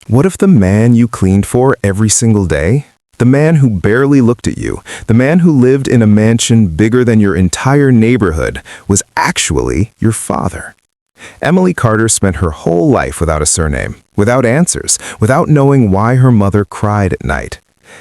What if the man you cleaned for every single day, the man who barely looked at you, the man who lived in a mansion bigger than your entire neighborhood, was actually your father? Emily Carter spent her whole life without a surname, without answers, without knowing why her mother cried at night.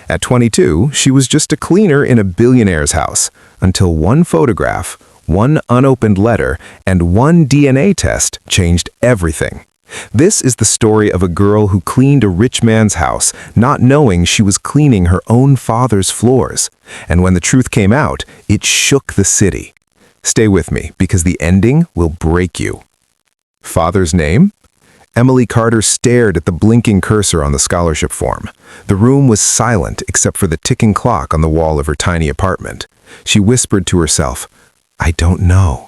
At 22, she was just a cleaner in a billionaire's house, until one photograph, one unopened letter, and one DNA test changed everything. This is the story of a girl who cleaned a rich man's house, not knowing she was cleaning her own father's floors. And when the truth came out, it shook the city. Stay with me, because the ending will break you. Father's name? Emily Carter stared at the blinking cursor on the scholarship form. The room was silent except for the ticking clock on the wall of her tiny apartment. She whispered to herself, "I don't know."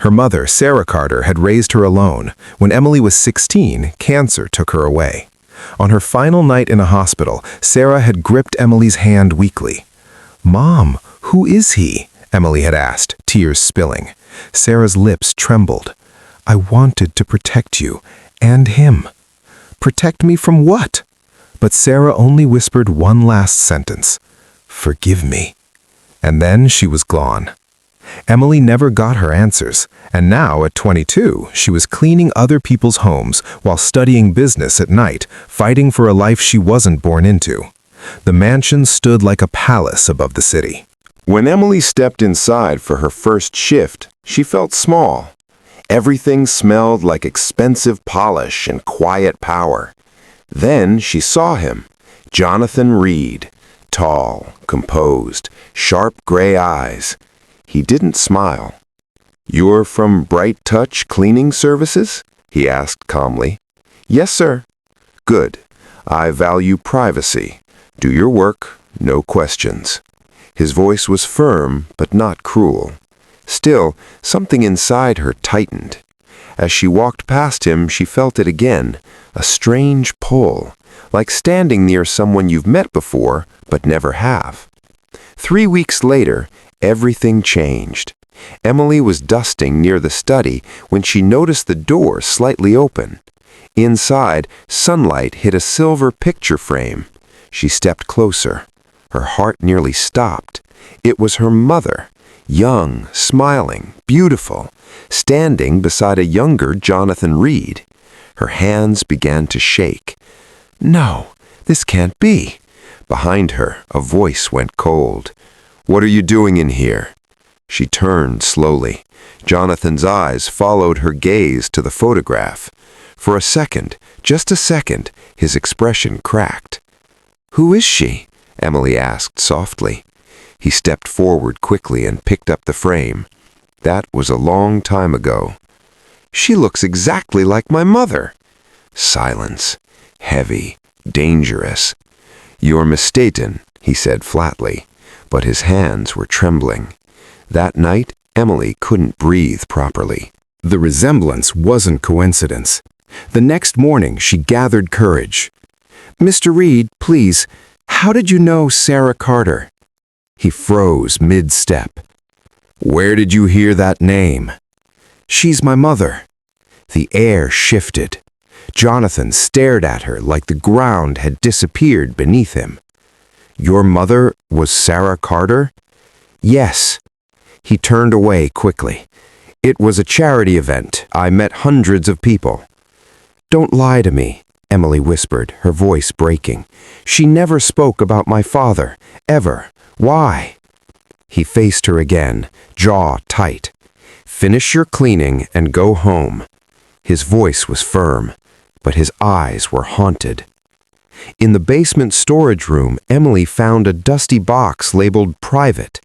Her mother, Sarah Carter, had raised her alone. When Emily was 16, cancer took her away. On her final night in a hospital, Sarah had gripped Emily's hand weakly. "Mom, who is he?" Emily had asked, tears spilling. Sarah's lips trembled. "I wanted to protect you, and him." "Protect me from what?" But Sarah only whispered one last sentence. "Forgive me." And then she was gone. Emily never got her answers, and now at 22, she was cleaning other people's homes while studying business at night, fighting for a life she wasn't born into. The mansion stood like a palace above the city. When Emily stepped inside for her first shift, she felt small. Everything smelled like expensive polish and quiet power. Then she saw him, Jonathan Reed, tall, composed, sharp gray eyes. He didn't smile. "You're from Bright Touch Cleaning Services?" he asked calmly. "Yes, sir." "Good. I value privacy. Do your work, no questions." His voice was firm, but not cruel. Still, something inside her tightened. As she walked past him, she felt it again, a strange pull, like standing near someone you've met before, but never have. 3 weeks later, everything changed. Emily was dusting near the study when she noticed the door slightly open. Inside, sunlight hit a silver picture frame. She stepped closer. Her heart nearly stopped. It was her mother. Young, smiling, beautiful, standing beside a younger Jonathan Reed. Her hands began to shake. "No, this can't be." Behind her, a voice went cold. "What are you doing in here?" She turned slowly. Jonathan's eyes followed her gaze to the photograph. For a second, just a second, his expression cracked. "Who is she?" Emily asked softly. He stepped forward quickly and picked up the frame. "That was a long time ago." "She looks exactly like my mother." Silence. Heavy. Dangerous. "You're mistaken," he said flatly, but his hands were trembling. That night, Emily couldn't breathe properly. The resemblance wasn't coincidence. The next morning, she gathered courage. "Mr. Reed, please, how did you know Sarah Carter?" He froze mid-step. "Where did you hear that name?" "She's my mother." The air shifted. Jonathan stared at her like the ground had disappeared beneath him. "Your mother was Sarah Carter?" "Yes." He turned away quickly. "It was a charity event. I met hundreds of people." "Don't lie to me," Emily whispered, her voice breaking. "She never spoke about my father, ever. Why?" He faced her again, jaw tight. "Finish your cleaning and go home." His voice was firm, but his eyes were haunted. In the basement storage room, Emily found a dusty box labeled Private.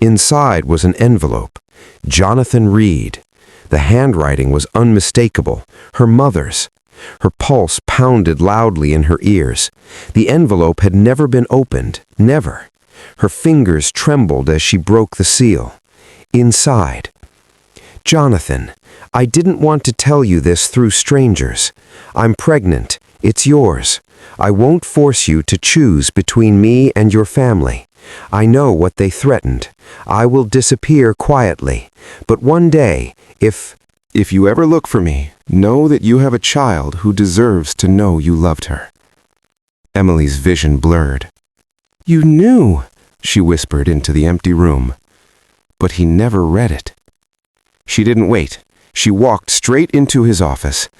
Inside was an envelope. Jonathan Reed. The handwriting was unmistakable, her mother's. Her pulse pounded loudly in her ears. The envelope had never been opened, never. Her fingers trembled as she broke the seal. Inside. "Jonathan, I didn't want to tell you this through strangers. I'm pregnant. It's yours. I won't force you to choose between me and your family. I know what they threatened. I will disappear quietly. But one day, if you ever look for me, know that you have a child who deserves to know you loved her." Emily's vision blurred. "You knew," she whispered into the empty room. But he never read it. She didn't wait. She walked straight into his office.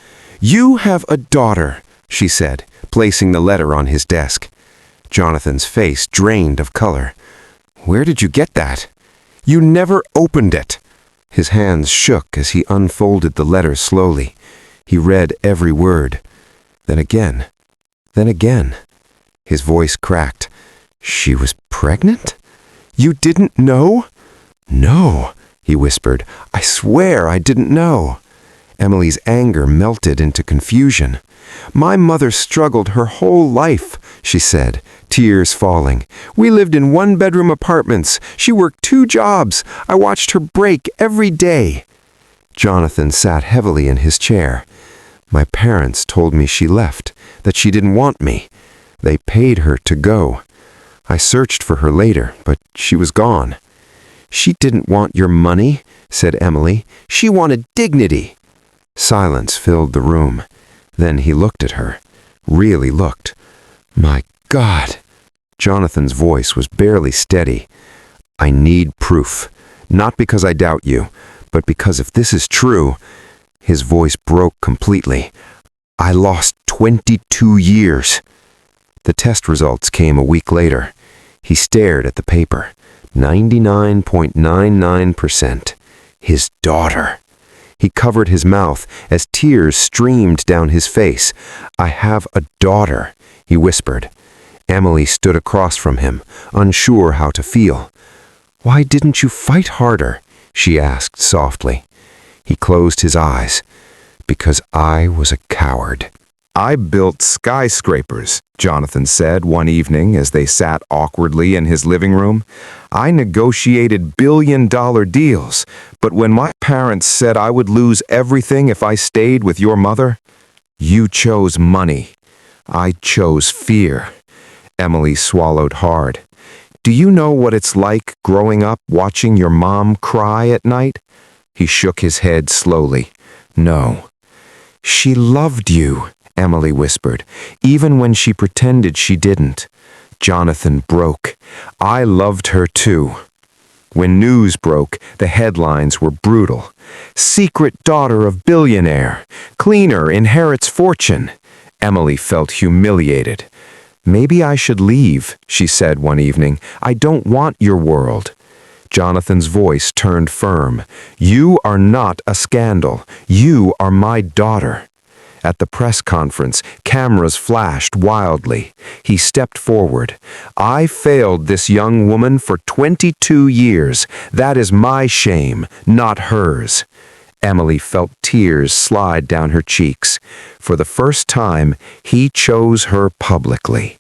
"You have a daughter," she said, placing the letter on his desk. Jonathan's face drained of color. "Where did you get that?" "You never opened it." His hands shook as he unfolded the letter slowly. He read every word. Then again. Then again. His voice cracked. "She was pregnant? You didn't know?" "No," he whispered. "I swear I didn't know." Emily's anger melted into confusion. "My mother struggled her whole life," she said, tears falling. "We lived in one-bedroom apartments. She worked 2 jobs. I watched her break every day." Jonathan sat heavily in his chair. "My parents told me she left, that she didn't want me. They paid her to go. I searched for her later, but she was gone." "She didn't want your money," said Emily. "She wanted dignity." Silence filled the room. Then he looked at her. Really looked. "My God!" Jonathan's voice was barely steady. "I need proof. Not because I doubt you, but because if this is true..." His voice broke completely. "I lost 22 years. The test results came a week later. He stared at the paper. 99.99%. His daughter. He covered his mouth as tears streamed down his face. "I have a daughter," he whispered. Emily stood across from him, unsure how to feel. "Why didn't you fight harder?" she asked softly. He closed his eyes. "Because I was a coward." "I built skyscrapers," Jonathan said one evening as they sat awkwardly in his living room. "I negotiated billion-dollar deals, but when my parents said I would lose everything if I stayed with your mother, you chose money. I chose fear." Emily swallowed hard. "Do you know what it's like growing up watching your mom cry at night?" He shook his head slowly. "No." "She loved you," Emily whispered, "even when she pretended she didn't." Jonathan broke. "I loved her too." When news broke, the headlines were brutal. "Secret daughter of billionaire. Cleaner inherits fortune." Emily felt humiliated. "Maybe I should leave," she said one evening. "I don't want your world." Jonathan's voice turned firm. "You are not a scandal. You are my daughter." At the press conference, cameras flashed wildly. He stepped forward. "I failed this young woman for 22 years. That is my shame, not hers." Emily felt tears slide down her cheeks. For the first time, he chose her publicly.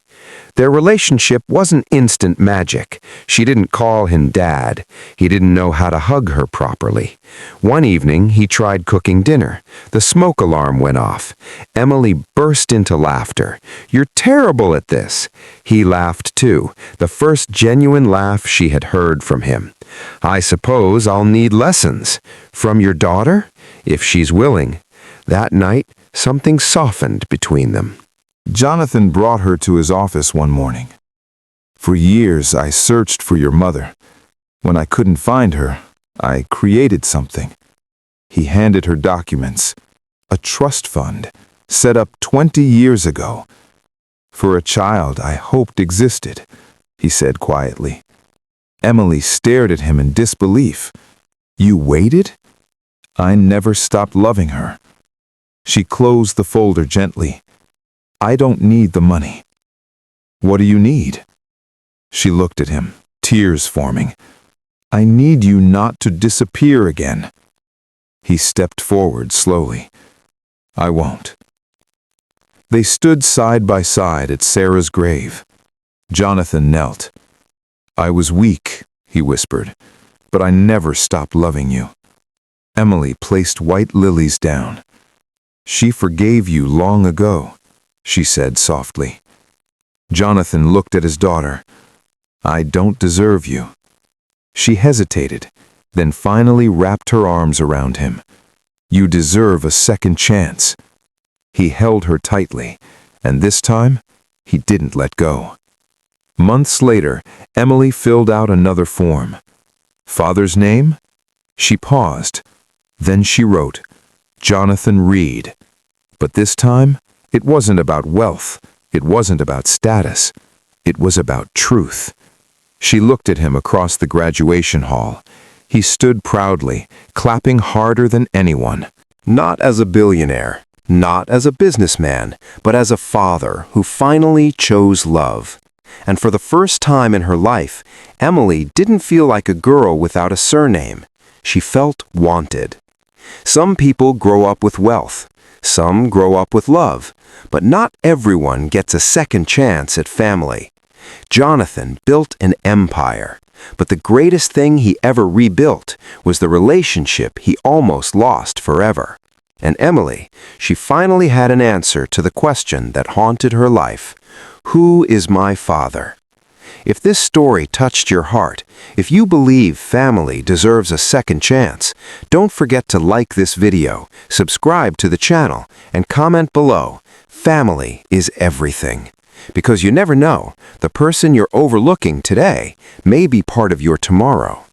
Their relationship wasn't instant magic. She didn't call him dad. He didn't know how to hug her properly. One evening, he tried cooking dinner. The smoke alarm went off. Emily burst into laughter. "You're terrible at this." He laughed too, the first genuine laugh she had heard from him. "I suppose I'll need lessons. From your daughter? If she's willing." That night, something softened between them. Jonathan brought her to his office one morning. "For years I searched for your mother. When I couldn't find her, I created something." He handed her documents. "A trust fund, set up 20 years ago. For a child I hoped existed," he said quietly. Emily stared at him in disbelief. "You waited?" "I never stopped loving her." She closed the folder gently. "I don't need the money." "What do you need?" She looked at him, tears forming. "I need you not to disappear again." He stepped forward slowly. "I won't." They stood side by side at Sarah's grave. Jonathan knelt. "I was weak," he whispered, "but I never stopped loving you." Emily placed white lilies down. "She forgave you long ago," she said softly. Jonathan looked at his daughter. "I don't deserve you." She hesitated, then finally wrapped her arms around him. "You deserve a second chance." He held her tightly, and this time, He didn't let go. Months later, Emily filled out another form. Father's name? She paused. Then she wrote, Jonathan Reed. But this time, it wasn't about wealth. It wasn't about status. It was about truth. She looked at him across the graduation hall. He stood proudly, clapping harder than anyone. Not as a billionaire, not as a businessman, but as a father who finally chose love. And for the first time in her life, Emily didn't feel like a girl without a surname. She felt wanted. Some people grow up with wealth. Some grow up with love. But not everyone gets a second chance at family. Jonathan built an empire. But the greatest thing he ever rebuilt was the relationship he almost lost forever. And Emily, she finally had an answer to the question that haunted her life. Who is my father? If this story touched your heart, if you believe family deserves a second chance, don't forget to like this video, subscribe to the channel, and comment below. Family is everything. Because you never know, the person you're overlooking today may be part of your tomorrow.